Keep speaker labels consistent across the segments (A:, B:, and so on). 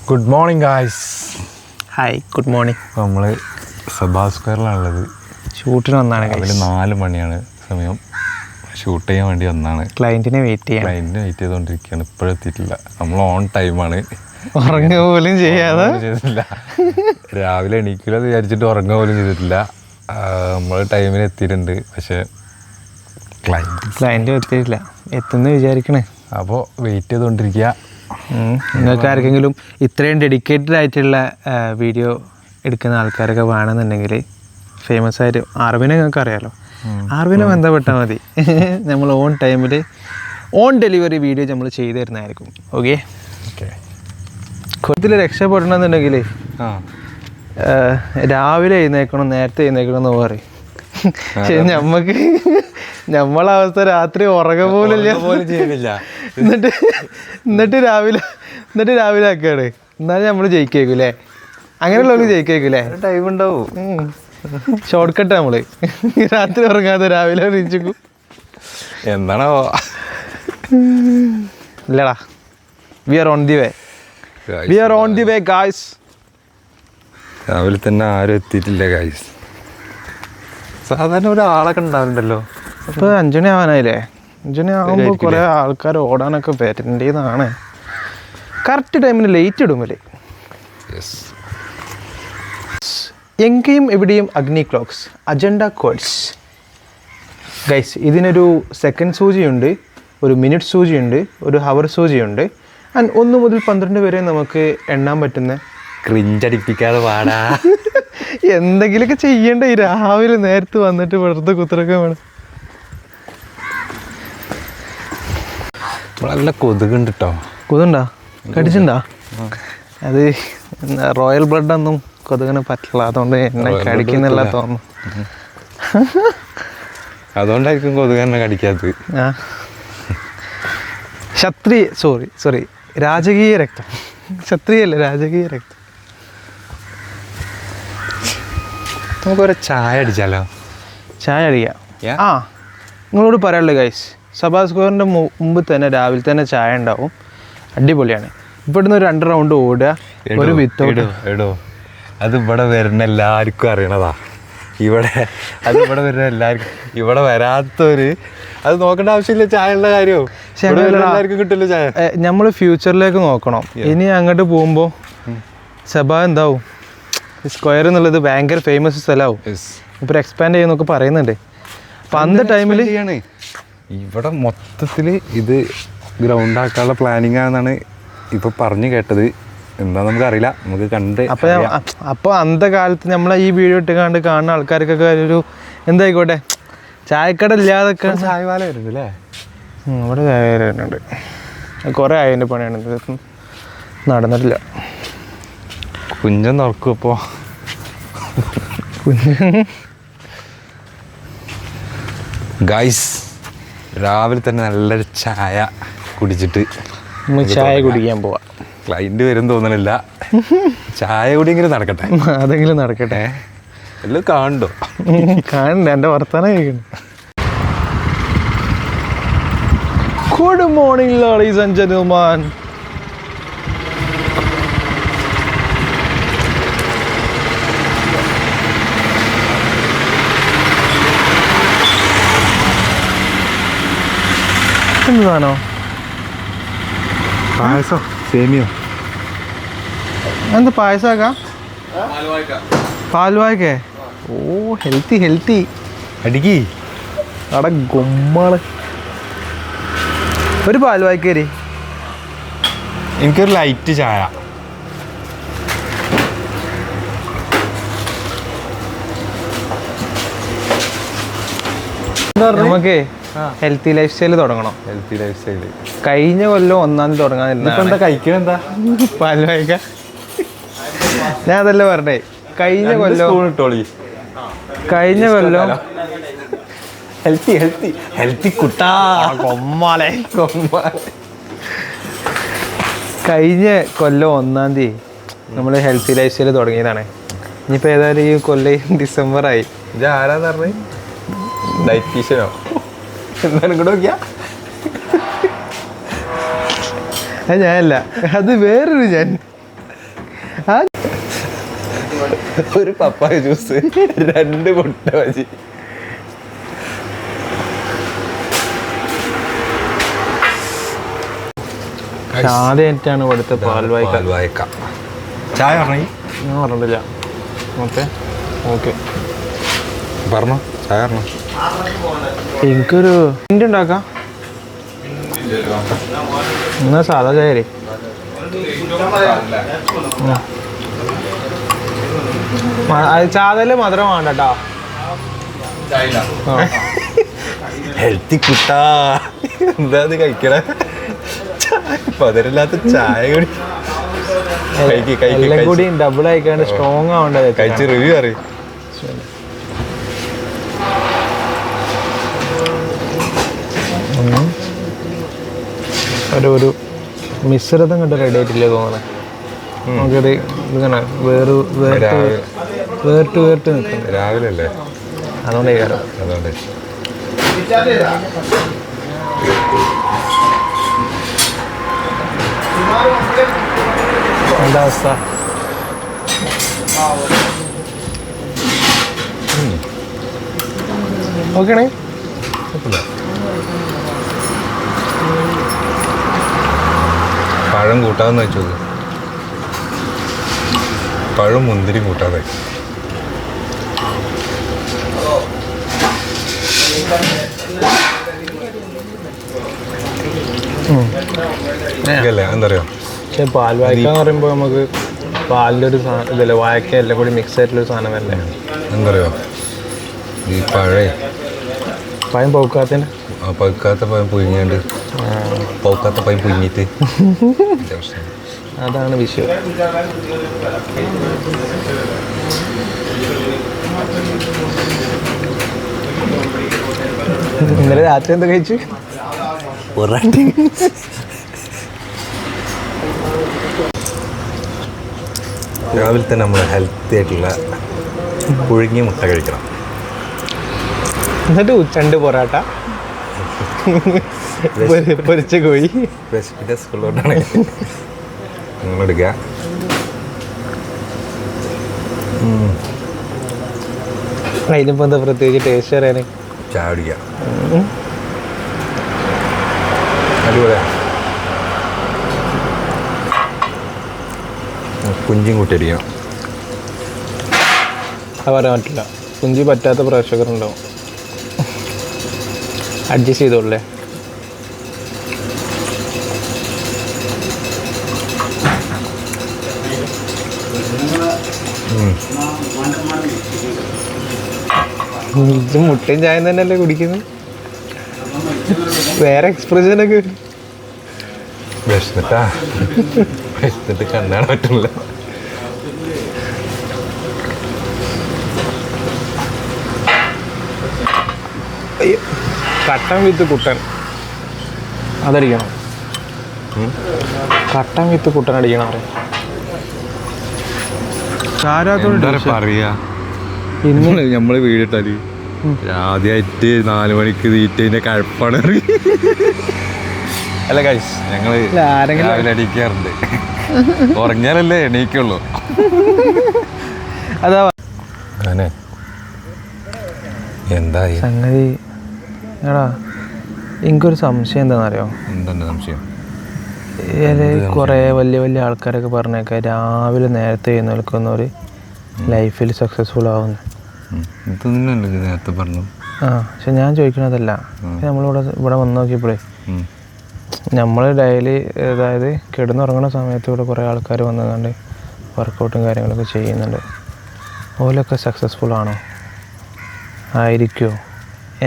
A: Good morning guys.
B: Hi, good morning.
A: നമ്മൾ സഭാ സ്ക്വയറിലാണുള്ളത്.
B: ഷൂട്ടിന് വന്നാണ്.
A: രാവിലെ 4 മണിയാണ് സമയം. ഷൂട്ട് ചെയ്യാൻ വേണ്ടി വന്നാണ്.
B: ക്ലയൻറ്റിനെ വെയിറ്റ്
A: ചെയ്തുകൊണ്ടിരിക്കുകയാണ്. ഇപ്പോഴെത്തിയിട്ടില്ല. നമ്മൾ ഓൺ ടൈമാണ്.
B: ഉറങ്ങുക പോലും ചെയ്യാതെ
A: ചെയ്തിട്ടില്ല. രാവിലെ എണീക്കില്ലെന്ന് വിചാരിച്ചിട്ട് ഉറങ്ങുക പോലും ചെയ്തിട്ടില്ല. നമ്മൾ ടൈമിന് എത്തിയിട്ടുണ്ട്. പക്ഷേ
B: ക്ലയൻറ്റ് എത്തിയിട്ടില്ല. എത്തുന്ന വിചാരിക്കണേ.
A: അപ്പോൾ വെയിറ്റ് ചെയ്തുകൊണ്ടിരിക്കുക.
B: നിങ്ങൾക്ക് ആർക്കെങ്കിലും ഇത്രയും ഡെഡിക്കേറ്റഡ് ആയിട്ടുള്ള വീഡിയോ എടുക്കുന്ന ആൾക്കാരൊക്കെ വേണമെന്നുണ്ടെങ്കിൽ ഫേമസ് ആയിട്ട് ആർവിനെ നിങ്ങൾക്ക് അറിയാമല്ലോ, ആർവിനെ ബന്ധപ്പെട്ടാൽ മതി. നമ്മൾ ഓൺ ടൈമിൽ ഓൺ ഡെലിവറി വീഡിയോ നമ്മൾ ചെയ്തു തരുന്നതായിരിക്കും. ഓക്കെ, കൂടുതൽ രക്ഷപ്പെടണമെന്നുണ്ടെങ്കിൽ രാവിലെ എഴുന്നേക്കണം, നേരത്തെ എഴുന്നേക്കണം എന്ന് പറയും. പക്ഷെ നമ്മളെ അവസ്ഥ രാത്രി ഉറങ്ങ പോലും ചെയ്യുന്നില്ല. എന്നിട്ട് രാവിലെ ആക്കാണ്. എന്നാലും നമ്മൾ ജയിക്കേക്കൂലേ? അങ്ങനെയുള്ളവർക്ക് ജയിക്കേക്കൂലേ?
A: ടൈം ഉണ്ടാവും.
B: ഷോർട്ട് കട്ട് നമ്മള് രാത്രി ഉറങ്ങാതെ രാവിലെ നീച്ചിക്കും.
A: എന്താണോ
B: ഇല്ലടാ, we are on the way guys.
A: രാവിലെ തന്നെ ആരും എത്തിയിട്ടില്ല ഗായ്സ്. സാധാരണ ഒരാളൊക്കെ ഉണ്ടാവുന്നുണ്ടല്ലോ.
B: അപ്പോൾ 5 മണി ആവാനായില്ലേ? 5 മണി ആകുമ്പോൾ കുറേ ആൾക്കാർ ഓടാനൊക്കെ പറ്റേണ്ടതാണ്. കറക്റ്റ് ടൈമിന് ലേറ്റ് ഇടുമല്ലേ? എങ്കയും എവിടെയും അഗ്നി ക്ലോക്സ്, അജണ്ട കോഡ്സ്. ഗൈസ്, ഇതിനൊരു സെക്കൻഡ് സൂചിയുണ്ട്, ഒരു മിനിറ്റ് സൂചിയുണ്ട്, ഒരു ഹവർ സൂചിയുണ്ട്. ആൻഡ് 1 മുതൽ 12 വരെ നമുക്ക് എണ്ണാൻ പറ്റുന്ന.
A: ക്രിഞ്ചടിപ്പിക്കാതെ പാടാ.
B: എന്തെങ്കിലുമൊക്കെ ചെയ്യണ്ടേ? ഈ രാവിലെ നേരത്തെ വന്നിട്ട് വെറുതെ കുത്തിറക്കാൻ വേണം.
A: നല്ല കൊതുകുണ്ട് കേട്ടോ.
B: കൊതുണ്ടാ? കടിച്ചിണ്ടാ? അത് റോയൽ ബ്ലഡ് ഒന്നും കൊതുകിന് പറ്റില്ല, അതുകൊണ്ട് എന്നെ കടിക്കുന്നില്ല തോന്നുന്നു.
A: അതുകൊണ്ടായിരിക്കും കൊതുക് എന്നെ കടിക്കാത്തത്.
B: രാജകീയ രക്തം. ക്ഷത്രിയല്ല, രാജകീയ രക്തം.
A: നമുക്കൊരു ചായ അടിച്ചാലോ?
B: ചായ അടിക്കാം. നിങ്ങളോട് പറയാനുള്ളത് ഗൈസ്, സഭാ സ്ക്വയറിൻ്റെ മുമ്പ് തന്നെ രാവിലെ തന്നെ ചായ ഉണ്ടാവും. അടിപൊളിയാണ്. ഇവിടുന്ന് ഒരു 2 റൗണ്ട് ഓടുക, ഒരു വിത്തൗട്ട്.
A: അത് ഇവിടെ വരുന്ന എല്ലാവർക്കും അറിയണതാ. അത് ഇവിടെ വരുന്ന എല്ലാവർക്കും. ഇവിടെ വരാത്തവര് അത് നോക്കേണ്ട ആവശ്യമില്ല. ചായ ഉള്ള കാര്യവും എല്ലാവർക്കും കിട്ടില്ല ചായ.
B: നമ്മൾ ഫ്യൂച്ചറിലേക്ക് നോക്കണം. ഇനി അങ്ങോട്ട് പോകുമ്പോൾ സഭാ എന്താവും? സ്ക്വയർ എന്നുള്ളത് ഭയങ്കര ഫേമസ് സ്ഥലമാവും. ഇപ്പോൾ എക്സ്പാൻഡ് ചെയ്യുന്നൊക്കെ പറയുന്നുണ്ട്. അപ്പം അന്ന് ടൈമിൽ
A: ഇവിടെ മൊത്തത്തിൽ ഇത് ഗ്രൗണ്ട് ആക്കാനുള്ള പ്ലാനിങ് ആണെന്നാണ് ഇപ്പോൾ പറഞ്ഞു കേട്ടത്. എന്താ നമുക്കറിയില്ല, നമുക്ക് കണ്ട്.
B: അപ്പോൾ അന്നത്തെ കാലത്ത് നമ്മളെ ഈ വീഡിയോ ഇട്ട് കാണുന്ന ആൾക്കാർക്കൊക്കെ ഒരു എന്തായിക്കോട്ടെ, ചായക്കട ഇല്ലാതൊക്കെ
A: ചായവാല വരുന്നുണ്ട് അല്ലേ?
B: ഇവിടെ ചായ വരുന്നുണ്ട്. കുറേ ആയതിൻ്റെ പണിയാണ്, നടന്നിട്ടില്ല.
A: കുഞ്ഞൻ തുറക്കും. ഇപ്പോൾ ഗൈസ്, രാവിലെ തന്നെ നല്ലൊരു ചായ കുടിച്ചിട്ട്
B: ചായ കുടിക്കാൻ പോവാം.
A: ക്ലൈൻറ്റ് വരും തോന്നണില്ല. ചായ കുടിയെങ്കിലും നടക്കട്ടെ.
B: അതെങ്കിലും നടക്കട്ടെ.
A: എല്ലാം കാണണ്ടോ?
B: കാണണ്ട, എൻ്റെ വർത്താനം കേൾക്കുന്നു. Good morning ladies and gentlemen. എന്താണോ
A: പായസോ സേമിയോ?
B: എന്ത് പായസമാക്കാം? പാൽവായ്ക്കേ? ഓ, ഹെൽത്തി. അടിക്കി അവിടെ ഗുമ്മാള്. ഒരു പാൽവായ്ക്കേരി.
A: എനിക്കൊരു ലൈറ്റ് ചായ.
B: നമുക്കേ ഹെൽത്തി ലൈഫ് സ്റ്റൈല് തുടങ്ങണം. കഴിഞ്ഞ കൊല്ലം 1-ാം തീയതി തുടങ്ങാനില്ല.
A: എന്താ കഴിക്കണ? എന്താ
B: പാൽവായ്ക്ക? ഞാൻ അതല്ലേ പറഞ്ഞേ. കഴിഞ്ഞ കൊല്ലം ഹെൽത്തി കുട്ടാ കൊമ്മാലെ. കഴിഞ്ഞ കൊല്ലം 1-ാം തീയതി നമ്മൾ ഹെൽത്തി ലൈഫ് സ്റ്റൈല് തുടങ്ങിയതാണ്. ഇനിയിപ്പോൾ ഏതായാലും ഈ കൊല്ലം ഡിസംബറായി.
A: ഇത് ആരാന്ന് പറഞ്ഞേ? ഡയറ്റീഷ്യനോ? എന്നാലും ഇങ്ങോട്ട് നോക്കിയാ
B: അത് ഞാനല്ല, അത് വേറൊരു ഞാൻ.
A: ഒരു പപ്പായ ജ്യൂസ് 2 മുട്ട ബജി.
B: ആദ്യമായിട്ടാണ് ഇവിടുത്തെ
A: പാൽവായ്ക്ക. ചായ പറഞ്ഞു?
B: ഞാൻ പറഞ്ഞില്ല. ഓക്കെ ഓക്കെ
A: പറഞ്ഞോ, ചായ പറഞ്ഞോ.
B: എനിക്കൊരു ഹിന്റ് ഉണ്ടാക്കാം. എന്നാ സാധാ ചായ ചാതല് മധുരം വേണ്ട കേട്ടോ.
A: ഹെൽത്തി കുട്ടാ, എന്താ കഴിക്കണ? മധുരമില്ലാത്ത ചായ കൂടി
B: എല്ലാം കൂടി ഡബിൾ ആയിക്കാണ്ട് സ്ട്രോങ് ആവേണ്ടത്.
A: കഴിച്ച് റിവ്യൂ അറിയും.
B: ഒരു മിശ്രിതം കണ്ട് റെഡി ആയിട്ടില്ലേ തോന്നുന്നത്. നമുക്കിത് ഇങ്ങനെ വേർട്ട് നിൽക്കുന്നത്
A: രാവിലെ അല്ലേ,
B: അതുകൊണ്ടേ കാര്യം.
A: അതുകൊണ്ട്
B: എന്താ അവസ്ഥ? ഓക്കെ ആണേ.
A: പഴം കൂട്ടാന്ന് വെച്ചത്, പഴം മുന്തിരി കൂട്ടാതെ. എന്താ പറയാ,
B: പക്ഷെ പാൽ വായ്ക്ക എന്ന് പറയുമ്പോൾ നമുക്ക് പാലിൻ്റെ ഒരു സാധനം ഇതല്ലേ, വായക്ക എല്ലാം കൂടി മിക്സ് ആയിട്ടുള്ളൊരു സാധനം അല്ലേ.
A: എന്താ പറയുക, ഈ പഴം
B: പൗക്കാത്തതിന്
A: പഴുക്കാത്ത പഴം പുഴുങ്ങിയാണ്ട്, പൗക്കാത്ത പഴം പുഴുങ്ങിയിട്ട്
B: അതാണ് വിഷയം. ഇന്നലെ രാത്രി എന്താ കഴിച്ചു?
A: പൊറാട്ടി. രാവിലെ തന്നെ നമ്മൾ ഹെൽത്തി ആയിട്ടുള്ള പുഴുങ്ങിയ മുട്ട കഴിക്കണം.
B: എന്നിട്ട് ഉച്ചണ്ട് പൊറാട്ട, പൊരിച്ച കോഴി.
A: റെസിപ്പിൻ്റെ സ്കൂളിലോട്ടാണ് നിങ്ങളെടുക്കുക.
B: അതിനിപ്പോൾ എന്താ പ്രത്യേകിച്ച് ടേസ്റ്റ് അറിയാൻ?
A: ചായ കുടിക്കുക, അടിപൊളിയാണ്. കുഞ്ചും കൂട്ടിയടിക്കണം.
B: അത് പറയാൻ പറ്റില്ല, കുഞ്ചി പറ്റാത്ത പ്രേക്ഷകരുണ്ടാവും. അഡ്ജസ്റ്റ് ചെയ്തോളേ. ഇത് മുട്ടയും ചായം തന്നെയല്ലേ കുടിക്കുന്നത്? വേറെ എക്സ്പ്രഷനൊക്കെ
A: വിശന്നിട്ട് കണ്ടാൻ പറ്റില്ല.
B: കട്ടൻ വിത്ത് കുട്ടൻ അതടിക്കണം. കട്ടൻ വിത്ത് കുട്ടൻ അടിക്കണം.
A: പറയാ ഇന്ന് നമ്മള് വീടിട്ടാല് ആദ്യമായിട്ട് 4 മണിക്ക് തീറ്റതിന്റെ കഴപ്പാണ്. അല്ല ഗൈസ്, ഞങ്ങള് രാവിലെ അടിക്കാറുണ്ട്. ഉറങ്ങിയാലല്ലേ എണീക്കുള്ളൂ.
B: അതാ
A: അങ്ങനെ എന്തായി
B: സംഗതി. എടാ, എനിക്കൊരു സംശയം എന്താണെന്നറിയോ?
A: എന്താണ് സംശയം?
B: കുറേ വലിയ വലിയ ആൾക്കാരൊക്കെ പറഞ്ഞേക്കാം രാവിലെ നേരത്തെ എഴുന്നേൽക്കുന്നവർ ലൈഫിൽ സക്സസ്ഫുൾ ആവുന്നു.
A: നേരത്തെ പറഞ്ഞു.
B: പക്ഷെ ഞാൻ ചോദിക്കണതല്ല. ഇവിടെ വന്ന് നോക്കിയപ്പോഴേ നമ്മൾ ഡെയിലി, അതായത് കിടന്നുറങ്ങുന്ന സമയത്ത് ഇവിടെ കുറേ ആൾക്കാർ വന്നുകൊണ്ട് വർക്കൗട്ടും കാര്യങ്ങളൊക്കെ ചെയ്യുന്നുണ്ട്. ഓലൊക്കെ സക്സസ്ഫുൾ ആണോ, ആയിരിക്കുമോ,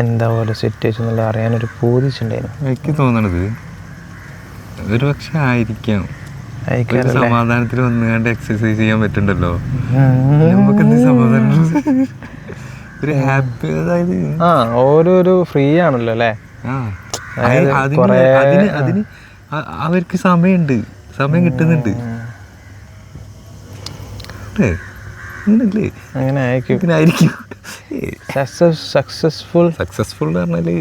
B: എന്താ പോലെ സിറ്റുവേഷൻ എന്നുള്ള അറിയാനൊരു പൂതിച്ചുണ്ടായിരുന്നു.
A: എനിക്ക് തോന്നണത് ഒരു പക്ഷെ ആയിരിക്കാം. സമാധാനത്തിൽ വന്നുകൊണ്ട് എക്സസൈസ് ചെയ്യാൻ പറ്റുന്നുണ്ടല്ലോ, നമുക്ക് എന്ത് സമാധാനം, ഒരു ഹാപ്പി. അതായത്
B: ഓരോരോ ഫ്രീ ആണല്ലോ അല്ലേ.
A: അതിന് അവർക്ക് സമയമുണ്ട്, സമയം കിട്ടുന്നുണ്ട്.
B: അങ്ങനെ
A: ആയിരിക്കും
B: സക്സസ്ഫുൾ
A: പറഞ്ഞാല്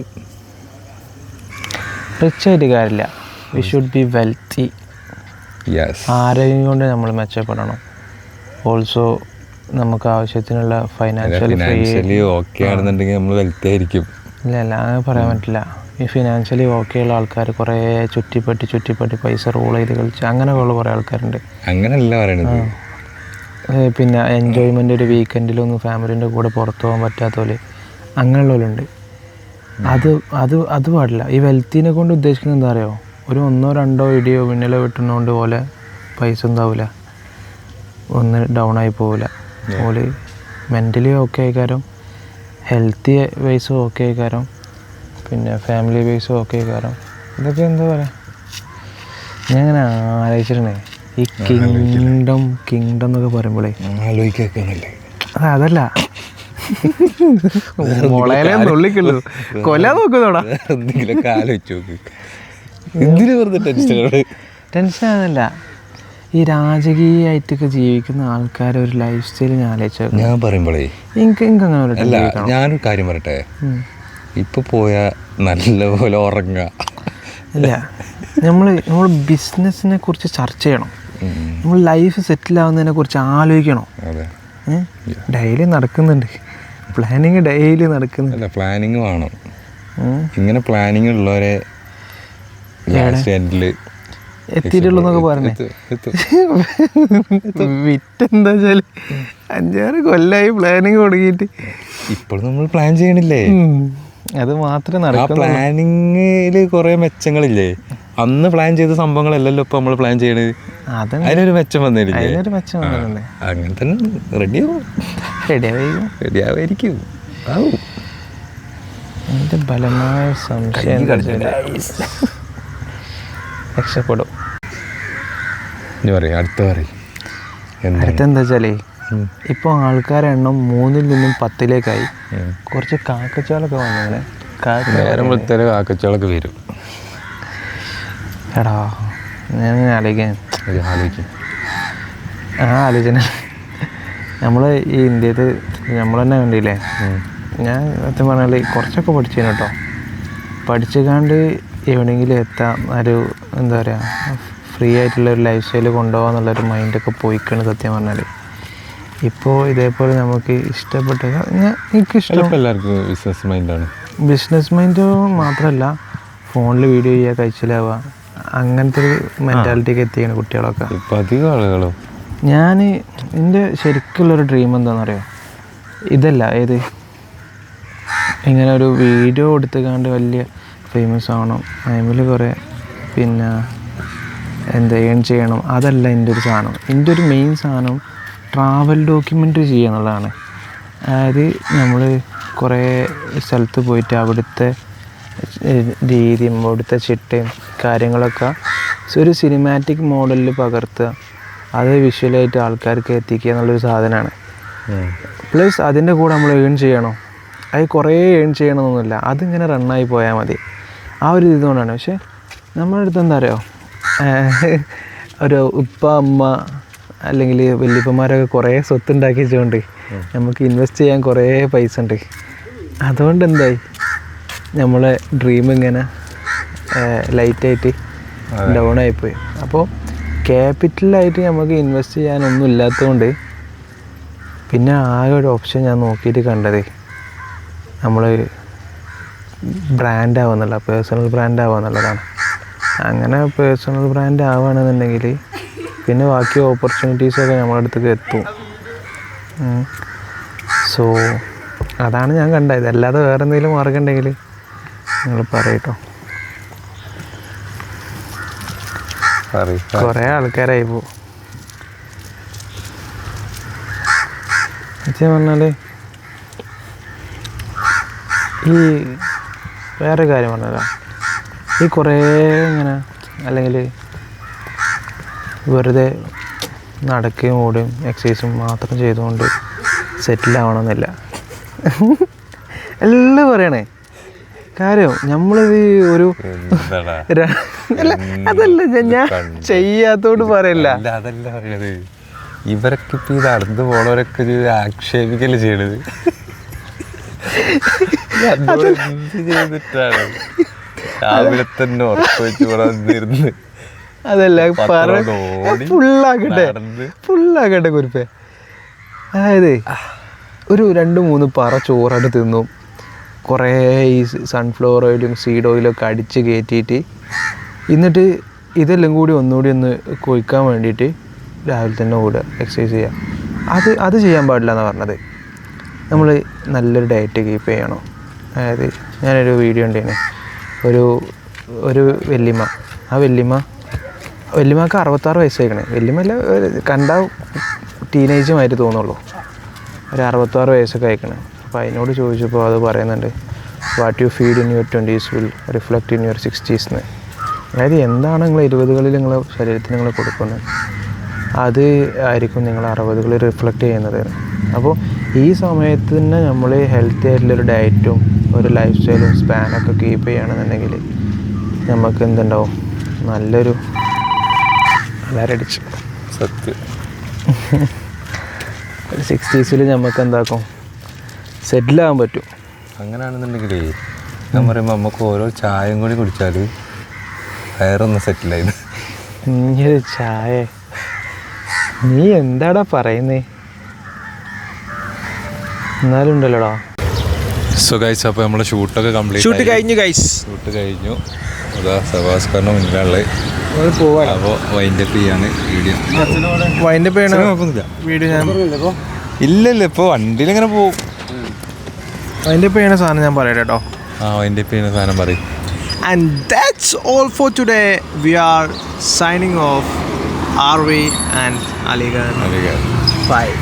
B: റിച്ച് ആയിട്ട് കാര്യമില്ല. We should be wealthy. ആരെയും കൊണ്ട് നമ്മൾ മെച്ചപ്പെടണം. ഓൾസോ നമുക്ക് ആവശ്യത്തിനുള്ള
A: ഫിനാൻഷ്യലി ഓക്കെ ആണെന്നുണ്ടെങ്കിൽ നമ്മൾ വെൽത്തി ആയിരിക്കും.
B: ഇല്ല അങ്ങനെ പറയാൻ പറ്റില്ല. ഈ ഫിനാൻഷ്യലി ഓക്കെ ഉള്ള ആൾക്കാർ കുറേ ചുറ്റിപ്പറ്റി പൈസ റോൾ ചെയ്ത് കളിച്ച് അങ്ങനെയുള്ള കുറേ ആൾക്കാരുണ്ട്.
A: അങ്ങനെയല്ല പറയണത്.
B: പിന്നെ എൻജോയ്മെൻ്റ് ഒരു വീക്കെൻഡിലൊന്നും ഫാമിലീൻ്റെ കൂടെ പുറത്തു പോകാൻ പറ്റാത്ത പോലെ അങ്ങനെയുള്ളവരുണ്ട്. അത് പാടില്ല. ഈ വെൽത്തിനെ കൊണ്ട് ഉദ്ദേശിക്കുന്നത് എന്താ അറിയോ, ഒരു 1-2 ഇടിയോ മിന്നലോ വെട്ടുന്നതുകൊണ്ട് പോലെ പൈസ എന്താവില്ല, ഒന്ന് ഡൗൺ ആയി പോവില്ല. ഓല് മെൻ്റലി ഓക്കെ ആയിക്കാരം, ഹെൽത്തി വൈസും ഓക്കെ ആയിക്കാരം, പിന്നെ ഫാമിലി വൈസും ഓക്കെ ആയിക്കാരം. ഇതൊക്കെ എന്താ പറയുക, ഞാൻ ഇങ്ങനെ ആലോചിച്ചിട്ടുണ്ടേ ഈ കിങ്ഡം എന്നൊക്കെ പറയുമ്പോഴേ
A: ആലോചിക്കല്ലേ.
B: അതല്ല മുളയിലെ നുള്ളിക്കുള്ളൂ, കൊല്ലാൻ നോക്കുന്നോടാ.
A: എന്തെങ്കിലുമൊക്കെ ആലോചിച്ച് നോക്ക്. എന്തിനു വെറുതെ
B: ടെൻഷൻ ആണല്ല. ഈ രാജകീയമായിട്ടൊക്കെ ജീവിക്കുന്ന ആൾക്കാരെ ഒരു ലൈഫ് സ്റ്റൈൽ ഞാൻ ആലോചിച്ചു.
A: ഞാൻ പറയുമ്പോഴേ
B: എനിക്ക് അങ്ങനെ
A: അല്ല, ഞാനൊരു കാര്യം പറയട്ടെ. ഇപ്പൊ പോയാ നല്ലപോലെ ഉറങ്ങുക.
B: ഇല്ല, നമ്മൾ ബിസിനസ്സിനെ കുറിച്ച് ചർച്ച ചെയ്യണം. നമ്മൾ ലൈഫ് സെറ്റിൽ ആവുന്നതിനെ കുറിച്ച് ആലോചിക്കണം. ഡെയിലി നടക്കുന്നുണ്ട് പ്ലാനിങ്, ഡെയിലി നടക്കുന്നുണ്ട്.
A: പ്ലാനിങ് വേണം. ഇങ്ങനെ പ്ലാനിങ് ഉള്ളവരെ
B: എത്തിയിട്ടുള്ളൂന്നൊക്കെ പറഞ്ഞേ. വിറ്റെന്താ വെച്ചാല് 5-6 കൊല്ലായി പ്ലാനിങ് തുടങ്ങിയിട്ട്.
A: ഇപ്പോൾ നമ്മൾ പ്ലാൻ ചെയ്യണില്ലേ,
B: അത് മാത്രമേ നടക്കൂ.
A: പ്ലാനിങ്ങില് കുറെ മെച്ചങ്ങളില്ലേ. അന്ന് പ്ലാൻ ചെയ്ത സംഭവങ്ങളല്ലല്ലോ ഇപ്പൊ നമ്മൾ പ്ലാൻ ചെയ്യണത്. അതിനൊരു മെച്ചം വന്നില്ലേ,
B: അതിനൊരു മെച്ചം വന്നിട്ടുണ്ട്.
A: അങ്ങനെ തന്നെ റെഡിയാവായിരിക്കും.
B: എൻ്റെ ബലമായ സംശയം രക്ഷപ്പെടും. അടുത്തെന്താ വെച്ചാലേ, ഇപ്പോൾ ആൾക്കാരുടെ എണ്ണം 3-ൽ നിന്നും 10-ലേക്കായി. കുറച്ച് കാക്കച്ചാളൊക്കെ വന്നങ്ങനെ
A: കാക്കച്ചാളൊക്കെ വരും.
B: എടാ ഞാൻ ആലോചന നമ്മൾ ഈ ഇന്ത്യയിൽ നമ്മൾ തന്നെ കണ്ടില്ലേ. ഞാൻ സത്യം പറഞ്ഞാൽ കുറച്ചൊക്കെ പഠിച്ചു കേട്ടോ. പഠിച്ചുകാണ്ട് എവിടെയെങ്കിലും എത്താം, ഒരു എന്താ പറയുക, ഫ്രീ ആയിട്ടുള്ളൊരു ലൈഫ് സ്റ്റൈൽ കൊണ്ടുപോകാന്നുള്ളൊരു മൈൻഡൊക്കെ പോയിക്കാണ് സത്യം പറഞ്ഞാൽ. ഇപ്പോൾ ഇതേപോലെ നമുക്ക് ഇഷ്ടപ്പെട്ട എനിക്കിഷ്ടം
A: എല്ലാവർക്കും
B: ബിസിനസ് മൈൻഡ് മാത്രമല്ല, ഫോണിൽ വീഡിയോ ചെയ്യുക, കഴിച്ചിലാവുക, അങ്ങനത്തെ ഒരു മെൻറ്റാലിറ്റിക്ക് എത്തിയാണ് കുട്ടികളൊക്കെ.
A: അധികം ആളുകളും
B: ഞാൻ എൻ്റെ ശരിക്കുള്ളൊരു ഡ്രീം എന്താണെന്നറിയോ, ഇതല്ല ഏത് ഇങ്ങനെ ഒരു വീഡിയോ എടുത്തുകൊണ്ട് വലിയ ഫേമസ് ആവണം, അതിൽ കുറേ പിന്നെ ഏൺ ചെയ്യണം, അതല്ല എൻ്റെ ഒരു സാധനം. എൻ്റെ ഒരു മെയിൻ സാധനം ട്രാവൽ ഡോക്യുമെൻ്ററി ചെയ്യുക എന്നുള്ളതാണ്. അതായത് നമ്മൾ കുറേ സ്ഥലത്ത് പോയിട്ട് അവിടുത്തെ രീതിയും അവിടുത്തെ ചിട്ടയും കാര്യങ്ങളൊക്കെ ഒരു സിനിമാറ്റിക് മോഡലിൽ പകർത്തുക, അത് വിഷ്വലായിട്ട് ആൾക്കാർക്ക് എത്തിക്കുക എന്നുള്ളൊരു സാധനമാണ്. പ്ലസ് അതിൻ്റെ കൂടെ നമ്മൾ ഏൺ ചെയ്യണം. അത് കുറേ ഏൺ ചെയ്യണമെന്നൊന്നുമില്ല, അതിങ്ങനെ റണ്ണായി പോയാൽ മതി. ആ ഒരു ഇതുകൊണ്ടാണ്. പക്ഷേ നമ്മുടെ അടുത്ത് എന്താ പറയുക, ഒരു ഉപ്പ അമ്മ അല്ലെങ്കിൽ വല്യപ്പന്മാരൊക്കെ കുറേ സ്വത്തുണ്ടാക്കി വെച്ചുകൊണ്ട് നമുക്ക് ഇൻവെസ്റ്റ് ചെയ്യാൻ കുറേ പൈസ ഉണ്ട്. അതുകൊണ്ട് എന്തായി, നമ്മളെ ഡ്രീം ഇങ്ങനെ ലൈറ്റായിട്ട് ഡൗൺ ആയിപ്പോയി. അപ്പോൾ ക്യാപിറ്റലായിട്ട് നമുക്ക് ഇൻവെസ്റ്റ് ചെയ്യാനൊന്നും ഇല്ലാത്തതുകൊണ്ട് പിന്നെ ആകെ ഒരു ഓപ്ഷൻ ഞാൻ നോക്കിയിട്ട് കണ്ടത് നമ്മൾ ബ്രാൻഡ് ആവുന്നുള്ള, പേഴ്സണൽ ബ്രാൻഡ് ആവുകയെന്നുള്ളതാണ്. അങ്ങനെ പേഴ്സണൽ ബ്രാൻഡ് ആവുകയാണെന്നുണ്ടെങ്കിൽ പിന്നെ ബാക്കി ഓപ്പർച്യൂണിറ്റീസൊക്കെ നമ്മുടെ അടുത്തേക്ക് എത്തും. സോ അതാണ് ഞാൻ കണ്ടത്. അല്ലാതെ വേറെ എന്തെങ്കിലും മാർഗം ഉണ്ടെങ്കിൽ നിങ്ങൾ പറയട്ടോ. കുറേ ആൾക്കാരായി പോകും പറഞ്ഞാൽ. ഈ വേറെ കാര്യം പറഞ്ഞല്ലോ, ഈ കുറേ ഇങ്ങനെ അല്ലെങ്കിൽ വെറുതെ നടക്കുകയും ഓടുകയും എക്സസൈസും മാത്രം ചെയ്തുകൊണ്ട് സെറ്റിലാവണമെന്നില്ല. എല്ലാം പറയണേ കാര്യം. നമ്മളിത് ഒരു അതല്ല ഞാൻ ചെയ്യാത്തോട് പറയല്ല.
A: അതല്ല പറയണത്, ഇവരൊക്കെ ഇപ്പം ഇത് നടന്നു പോണവരൊക്കെ ഒരു ആക്ഷേപിക്കല് ചെയ്യണത്. ചെയ്തിട്ടാണ് രാവിലെ തന്നെ ഉറപ്പ് വെച്ച്
B: അതല്ല ഫുള്ളാക്കട്ടെ കുറിപ്പേ. അതായത് ഒരു 2-3 പറ ചോറായിട്ട് തിന്നും, കുറേ ഈ സൺഫ്ലവർ ഓയിലും സീഡ് ഓയിലൊക്കെ അടിച്ച് കയറ്റിയിട്ട് എന്നിട്ട് ഇതെല്ലാം കൂടി ഒന്നുകൂടി ഒന്ന് കൊഴിക്കാൻ വേണ്ടിയിട്ട് രാവിലെ തന്നെ ഓടുക, എക്സസൈസ് ചെയ്യുക. അത് ചെയ്യാൻ പാടില്ല എന്നാണ് പറഞ്ഞത്. നമ്മൾ നല്ലൊരു ഡയറ്റ് കീപ്പ് ചെയ്യണം. അതായത് ഞാനൊരു വീഡിയോ ഉണ്ടായിരുന്നു, ഒരു വല്യമ്മ. ആ വല്യമ്മക്ക് 66 വയസ്സായിക്കണേ. വല്യമ്മല്ല, കണ്ട ടീനേജുമായിട്ട് തോന്നുള്ളൂ. ഒരു 66 വയസ്സൊക്കെ അയക്കണേ. അപ്പോൾ അതിനോട് ചോദിച്ചപ്പോൾ അത് പറയുന്നുണ്ട്, what you feed in your 20s will reflect in your 60s എന്ന്. അതായത് എന്താണ് നിങ്ങൾ 20കളിൽ നിങ്ങളെ ശരീരത്തിന് നിങ്ങൾ കൊടുക്കുന്നത്, അത് ആയിരിക്കും നിങ്ങൾ 60കളിൽ റിഫ്ലക്റ്റ് ചെയ്യുന്നത്. അപ്പോൾ ഈ സമയത്ത് തന്നെ നമ്മൾ ഹെൽത്തി ആയിട്ടുള്ളൊരു ഡയറ്റും ഒരു ലൈഫ് സ്റ്റൈലും സ്പാനൊക്കെ കീപ്പ് ചെയ്യുകയാണെന്നുണ്ടെങ്കിൽ നമുക്ക് എന്തുണ്ടാവും, നല്ലൊരു അടിച്ചു
A: സത്യം
B: 60s നമുക്ക് എന്താക്കും, സെറ്റിലാകാൻ പറ്റും.
A: അങ്ങനെയാണെന്നുണ്ടെങ്കിലേ ഞാൻ പറയുമ്പോൾ നമുക്ക് ഓരോ ചായയും കൂടി കുടിച്ചാൽ വയറൊന്ന് സെറ്റിലായത്.
B: ഇങ്ങനൊരു ചായ, നീ എന്താടാ പറയുന്നേ? എന്നാലും ഉണ്ടല്ലോടാ.
A: സോ ഗൈസ്, അപ്പോൾ നമ്മളെ ഷൂട്ടൊക്കെ
B: ഷൂട്ട് കഴിഞ്ഞു ഗൈസ്.
A: ഷൂട്ട് കഴിഞ്ഞു. അതാ സവാസ്കാറിന് മുന്നിലുള്ളത്.
B: പോവാ.
A: അപ്പോൾ വൈൻഡപ്പ് ചെയ്യാണ് വീഡിയോ.
B: വൈൻഡപ്പ് ചെയ്യണ
A: നോക്കുന്നില്ല
B: വീഡിയോ ഞാൻ
A: ഇല്ലല്ല, ഇപ്പോൾ വണ്ടിയിൽ ഇങ്ങനെ പോകും.
B: വൈൻഡപ്പ് ചെയ്യണ സാധനം ഞാൻ പറയാം കേട്ടോ.
A: വൈൻഡപ്പ് ചെയ്യുന്ന സാധനം പറയും.
B: And that's all for today. We are signing off. RV and Aligarh. Bye.